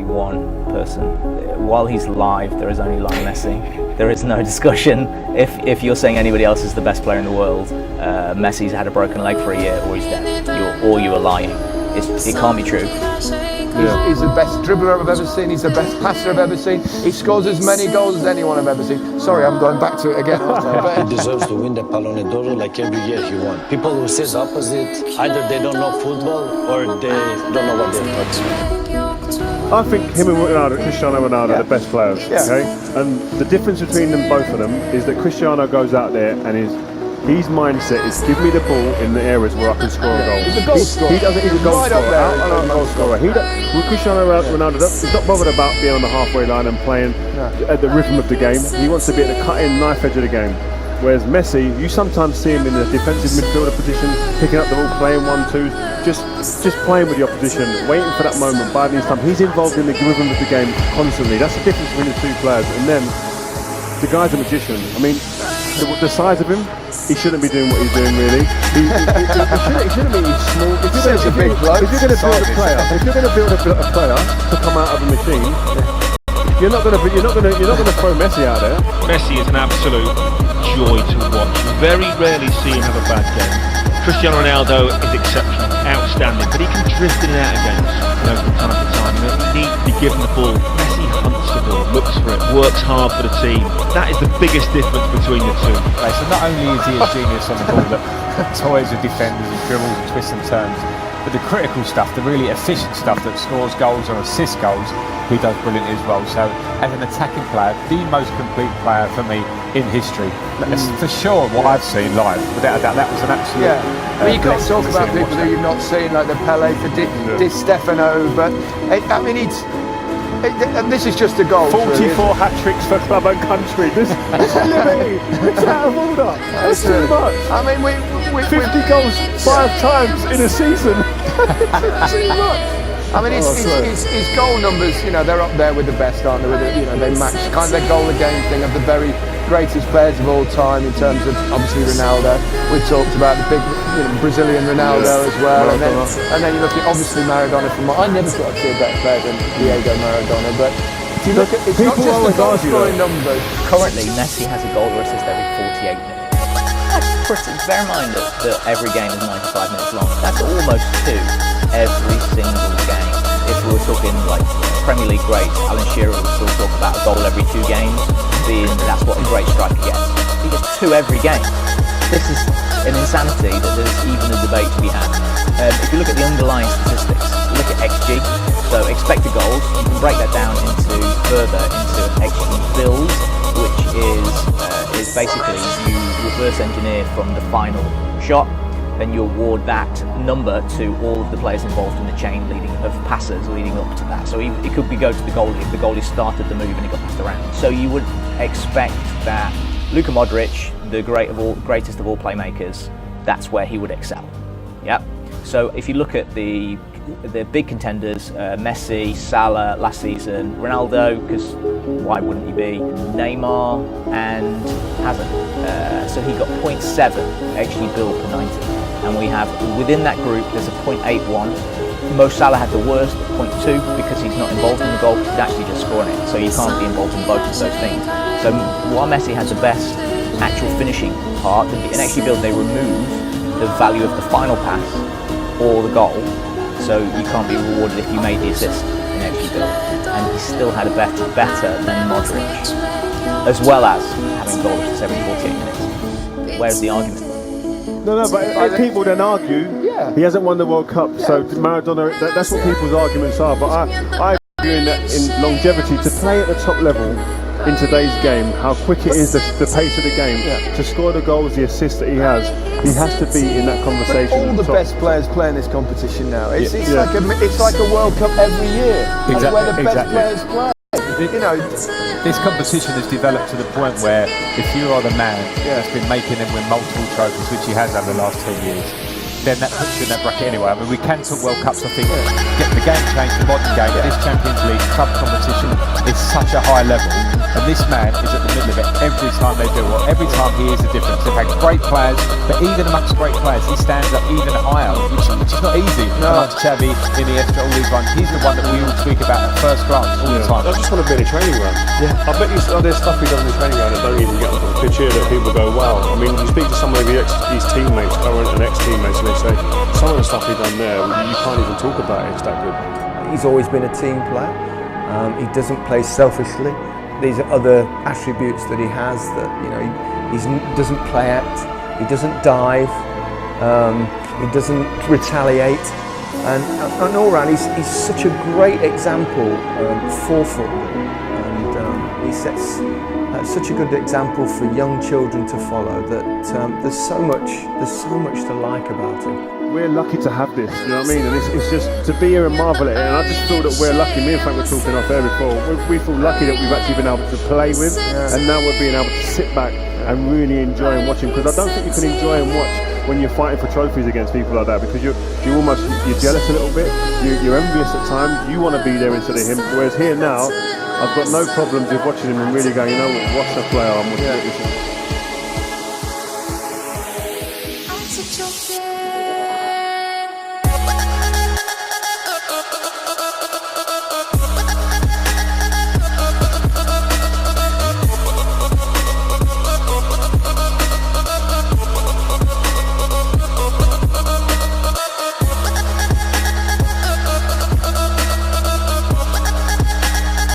one person. While he's alive, there is only Lionel Messi. There is no discussion. If you're saying anybody else is the best player in the world, Messi's had a broken leg for a year, or he's dead, you are lying. It can't be true. He's the best dribbler I've ever seen. He's the best passer I've ever seen. He scores as many goals as anyone I've ever seen. Sorry, I'm going back to it again. He deserves to win the Ballon d'Or like every year he won. People who says opposite, either they don't know football or they don't know what they're talking. I think him and Cristiano Ronaldo are the best players. Okay, and the difference between them, both of them, is that Cristiano goes out there and his mindset is give me the ball in the areas where I can score a goal. He's a goal scorer. He's a goal right scorer. Out Out goal scorer. Cristiano Ronaldo is not bothered about being on the halfway line and playing at the rhythm of the game. He wants to be at the cutting knife edge of the game. Whereas Messi, you sometimes see him in the defensive midfielder position, picking up the ball, playing 1-2s, just playing with the opposition, waiting for that moment, biding his time. He's involved in the rhythm of the game constantly. That's the difference between the two players. And then the guy's a magician. I mean, the size of him, he shouldn't be doing what he's doing really. He shouldn't be small. If you're going to build a player to come out of a machine, you're not going to throw Messi out there. Messi is an absolute joy to watch. You very rarely see him have a bad game. Cristiano Ronaldo is exceptional, outstanding, but he can drift in and out of games, from time to time. He needs to be given the ball. Messi hunts the ball, looks for it, works hard for the team. That is the biggest difference between the two. Right, so not only is he a genius on the ball that toys with defenders and dribbles and twists and turns, but the critical stuff, the really efficient stuff that scores goals or assists goals, he does brilliantly as well. So as an attacking player, the most complete player for me in history. That's for sure what I've seen live. Without a doubt, that was an absolute... But you can't talk about people that you've not seen, like the Pele for Di Stefano, but I mean, and this is just a goal. 44 hat-tricks for club and country. This is liberty. It's out of order. That's too much. I mean, we 50 goals 5 times in a season. Too much. I mean, his goal numbers, they're up there with the best, aren't they? They match kind of their goal a game thing of the very greatest players of all time in terms of obviously Ronaldo. We've talked about the big Brazilian Ronaldo as well, and then you look at obviously Maradona. I never thought I'd see a better player than Diego Maradona, but if you look at it's not just the goal scoring numbers. Currently, Messi has a goal or assist every 48 minutes. Bear in mind that every game is 95 minutes long. That's almost 2 every single game. If we were talking like Premier League greats, Alan Shearer would still talk about a goal every 2 games, being that's what a great striker gets. He gets 2 every game. This is an insanity that there's even a debate to be had. If you look at the underlying statistics, look at XG, so expected goals, you can break that down further into XG build, which is basically you reverse engineer from the final shot, then you award that number to all of the players involved in the chain of passes leading up to that. So it could go to the goalie if the goalie started the move and he got passed around. So you would expect that Luka Modric, the greatest of all playmakers, that's where he would excel. Yep. So if you look at the big contenders, Messi, Salah last season, Ronaldo, because why wouldn't he be, Neymar and Hazard. So he got 0.7 XG build per 90. And we have, within that group, there's a 0.81. Mo Salah had the worst at 0.2 because he's not involved in the goal, he's actually just scoring it. So you can't be involved in both of those things. So while Messi has the best actual finishing part, in XG build they remove the value of the final pass or the goal. So you can't be rewarded if you made the assist in XG build. And he still had a better than Modric, as well as having goal assists every 48 minutes. Where's the argument? No, but people then argue he hasn't won the World Cup, so Maradona, that's what people's arguments are. But I argue in longevity, to play at the top level in today's game, how quick it is, the pace of the game, to score the goals, the assists that he has to be in that conversation. But all the best players play in this competition now. It's like a World Cup every year. Exactly. Where the best players play. This competition has developed to the point where if you are the man that's been making them win multiple trophies, which he has over the last 10 years, then that puts you in that bracket anyway. I mean, we can talk World Cups. I think get the game changed, the modern game. This Champions League club competition is such a high level, and this man is at the middle of it every time they do it. Every time he is a difference. They've had great players, but even amongst great players, he stands up even higher, which is not easy. Amongst Xavi, Iniesta, all these ones, he's the one that we all speak about at first glance all the time. I just want to be in a training run. I bet you there's stuff he does in the training run that don't even get on the pitch here that people go, wow. I mean, you speak to some of his teammates, current and ex-teammates, and they say some of the stuff he done there, you can't even talk about it. It's that good. He's always been a team player. He doesn't play selfishly. These are other attributes that he has that, you know, he doesn't play act, he doesn't dive, he doesn't retaliate, and all round he's such a great example for football, and he sets such a good example for young children to follow that there's so much to like about him. We're lucky to have this, you know what I mean? And it's just to be here and marvel at it. And I just feel that we're lucky. Me and Frank were talking off air before. We feel lucky that we've actually been able to play with, and now we're being able to sit back and really enjoy and watch him. Because I don't think you can enjoy and watch when you're fighting for trophies against people like that, because you're jealous a little bit. You're envious at times. You want to be there instead of him. Whereas here now, I've got no problems with watching him and really going, you know what, watch the player. I'm watching it.